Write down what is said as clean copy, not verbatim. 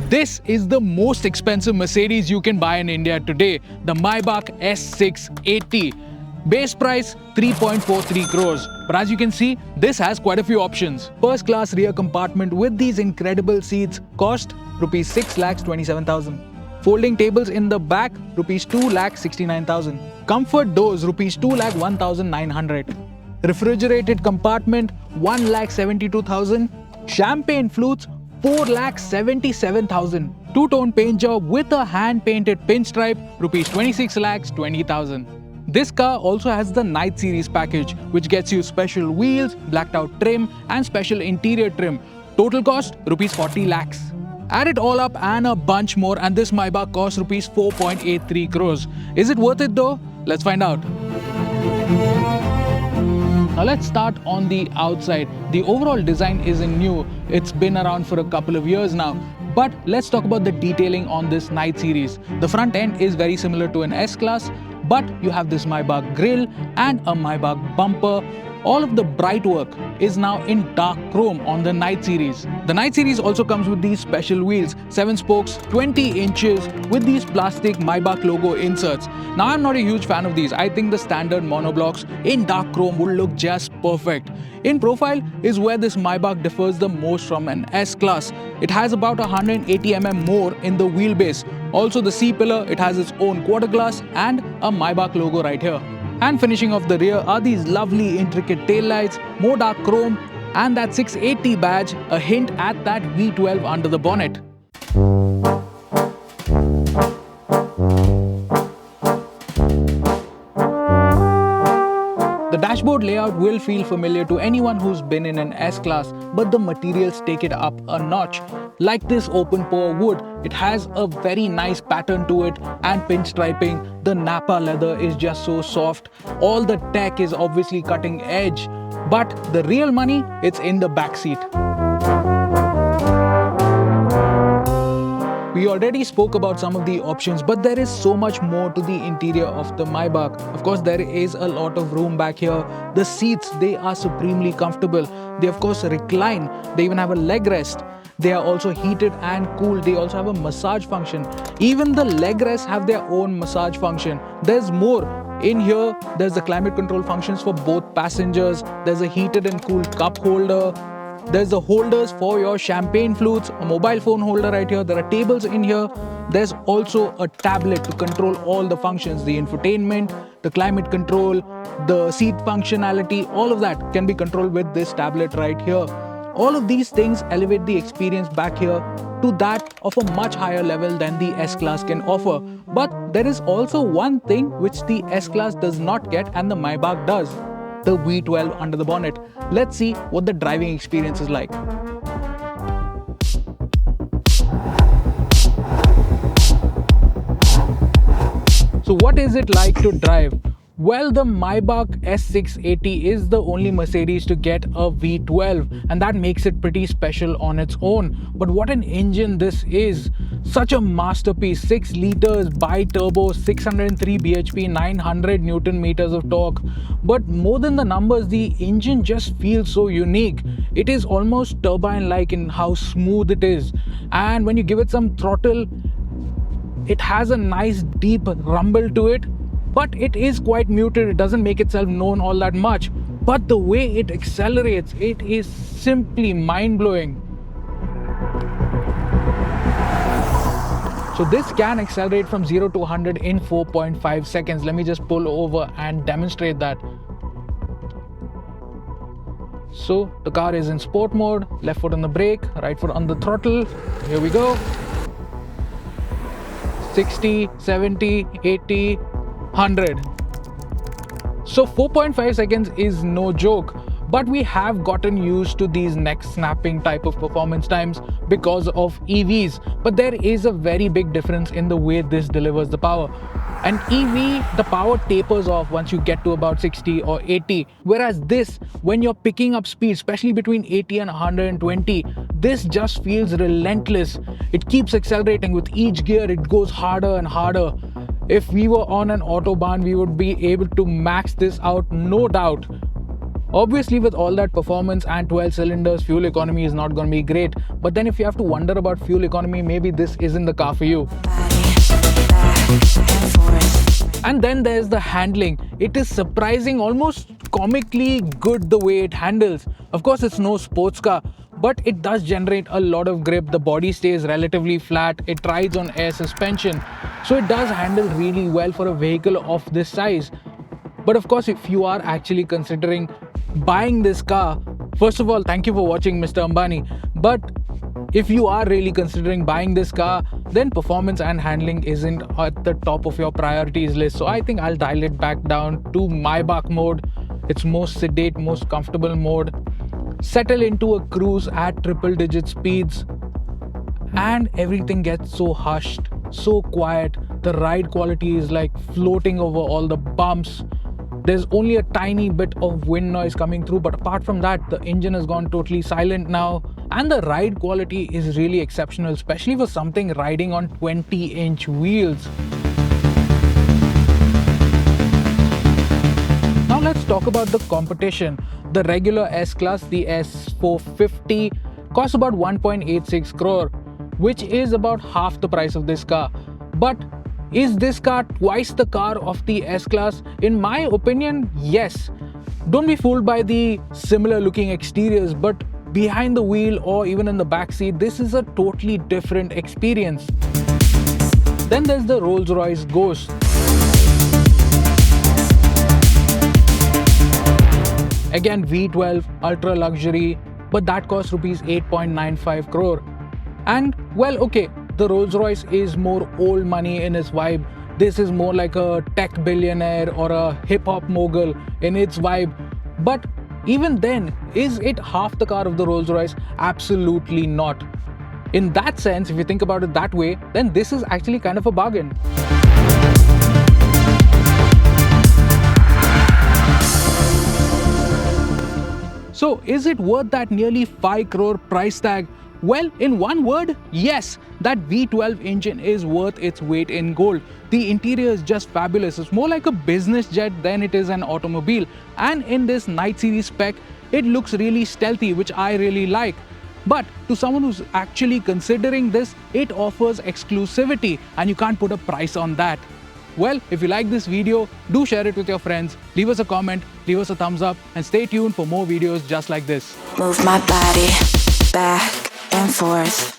This is the most expensive Mercedes you can buy in India today, the Maybach S680. Base price 3.43 crores. But as you can see, this has quite a few options. First class rear compartment with these incredible seats cost rupees 6,27,000. Folding tables in the back rupees 2,69,000. Comfort doors rupees 2,01,900. Refrigerated compartment 1,72,000. Champagne flutes 4,77,000. Two-tone paint job with a hand-painted pinstripe rupees 26,20,000. This car also has the Night Series package, which gets you special wheels, blacked out trim and special interior trim. Total cost rupees 40 lakhs. Add it all up and a bunch more and this Maybach costs rupees 4.83 crores. Is it worth it though? Let's find out. Now let's start on the outside. The overall design isn't new. It's been around for a couple of years now. But let's talk about the detailing on this Night Series. The front end is very similar to an S-Class, but you have this Maybach grille and a Maybach bumper. All of the bright work is now in dark chrome on the Night Series. The Night Series also comes with these special wheels, 7 spokes, 20 inches with these plastic Maybach logo inserts. Now I'm not a huge fan of these. I think the standard monoblocks in dark chrome would look just perfect. In profile is where this Maybach differs the most from an S-Class. It has about 180 mm more in the wheelbase. Also the C-pillar, it has its own quarter glass and a Maybach logo right here. And finishing off the rear are these lovely intricate taillights, more dark chrome and that 680 badge, a hint at that V12 under the bonnet. The dashboard layout will feel familiar to anyone who's been in an S-Class, but the materials take it up a notch. Like this open pore wood, it has a very nice pattern to it and pinstriping. The Napa leather is just so soft. All the tech is obviously cutting edge, but the real money, it's in the back seat. We already spoke about some of the options, but there is so much more to the interior of the Maybach. Of course, there is a lot of room back here. The seats, they are supremely comfortable. They of course recline. They even have a leg rest. They are also heated and cooled. They also have a massage function. Even the leg rests have their own massage function. There's more. In here, there's the climate control functions for both passengers. There's a heated and cooled cup holder. There's the holders for your champagne flutes, a mobile phone holder right here. There are tables in here. There's also a tablet to control all the functions, the infotainment, the climate control, the seat functionality, all of that can be controlled with this tablet right here. All of these things elevate the experience back here to that of a much higher level than the S-Class can offer. But there is also one thing which the S-Class does not get and the Maybach does. The V12 under the bonnet. Let's see what the driving experience is like. So what is it like to drive? Well, the Maybach S680 is the only Mercedes to get a V12 and that makes it pretty special on its own. But what an engine this is! Such a masterpiece, 6 liters bi-turbo, 603 bhp, 900 Newton meters of torque. But more than the numbers, the engine just feels so unique. It is almost turbine-like in how smooth it is. And when you give it some throttle, it has a nice deep rumble to it. But it is quite muted, it doesn't make itself known all that much. But the way it accelerates, it is simply mind-blowing. So this can accelerate from 0 to 100 in 4.5 seconds. Let me just pull over and demonstrate that. So the car is in sport mode, left foot on the brake, right foot on the throttle. Here we go. 60, 70, 80, 100. So 4.5 seconds is no joke, but we have gotten used to these neck snapping type of performance times because of EVs. But there is a very big difference in the way this delivers the power. An EV, the power tapers off once you get to about 60 or 80, whereas this, when you're picking up speed, especially between 80 and 120, this just feels relentless. It keeps accelerating with each gear, it goes harder and harder. If we were on an autobahn, we would be able to max this out, no doubt. Obviously, with all that performance and 12 cylinders, fuel economy is not going to be great. But then if you have to wonder about fuel economy, maybe this isn't the car for you. And then there's the handling. It is surprising, almost comically good the way it handles. Of course, it's no sports car, but it does generate a lot of grip. The body stays relatively flat. It rides on air suspension. So it does handle really well for a vehicle of this size. But of course, if you are actually considering buying this car, first of all, thank you for watching, Mr. Ambani. But if you are really considering buying this car, then performance and handling isn't at the top of your priorities list. So I think I'll dial it back down to Maybach mode. It's most sedate, most comfortable mode. Settle into a cruise at triple digit speeds, and everything gets so hushed, so quiet. The ride quality is like floating over all the bumps. There's only a tiny bit of wind noise coming through, but apart from that, the engine has gone totally silent now. And the ride quality is really exceptional, especially for something riding on 20-inch wheels. Now let's talk about the competition. The regular S-Class, the S450, costs about 1.86 crore, which is about half the price of this car. But is this car twice the car of the S-Class? In my opinion, yes. Don't be fooled by the similar looking exteriors, but behind the wheel or even in the back seat, this is a totally different experience. Then there's the Rolls-Royce Ghost. Again, V12, ultra luxury, but that costs rupees 8.95 crore. And well, okay, the Rolls-Royce is more old money in its vibe. This is more like a tech billionaire or a hip-hop mogul in its vibe. But even then, is it half the car of the Rolls-Royce? Absolutely not. In that sense, if you think about it that way, then this is actually kind of a bargain. So is it worth that nearly 5 crore price tag? Well, in one word, yes, that V12 engine is worth its weight in gold. The interior is just fabulous. It's more like a business jet than it is an automobile. And in this Night Series spec, it looks really stealthy, which I really like. But to someone who's actually considering this, it offers exclusivity, and you can't put a price on that. Well, if you like this video, do share it with your friends, leave us a comment, leave us a thumbs up, and stay tuned for more videos just like this. Move my body back and forth.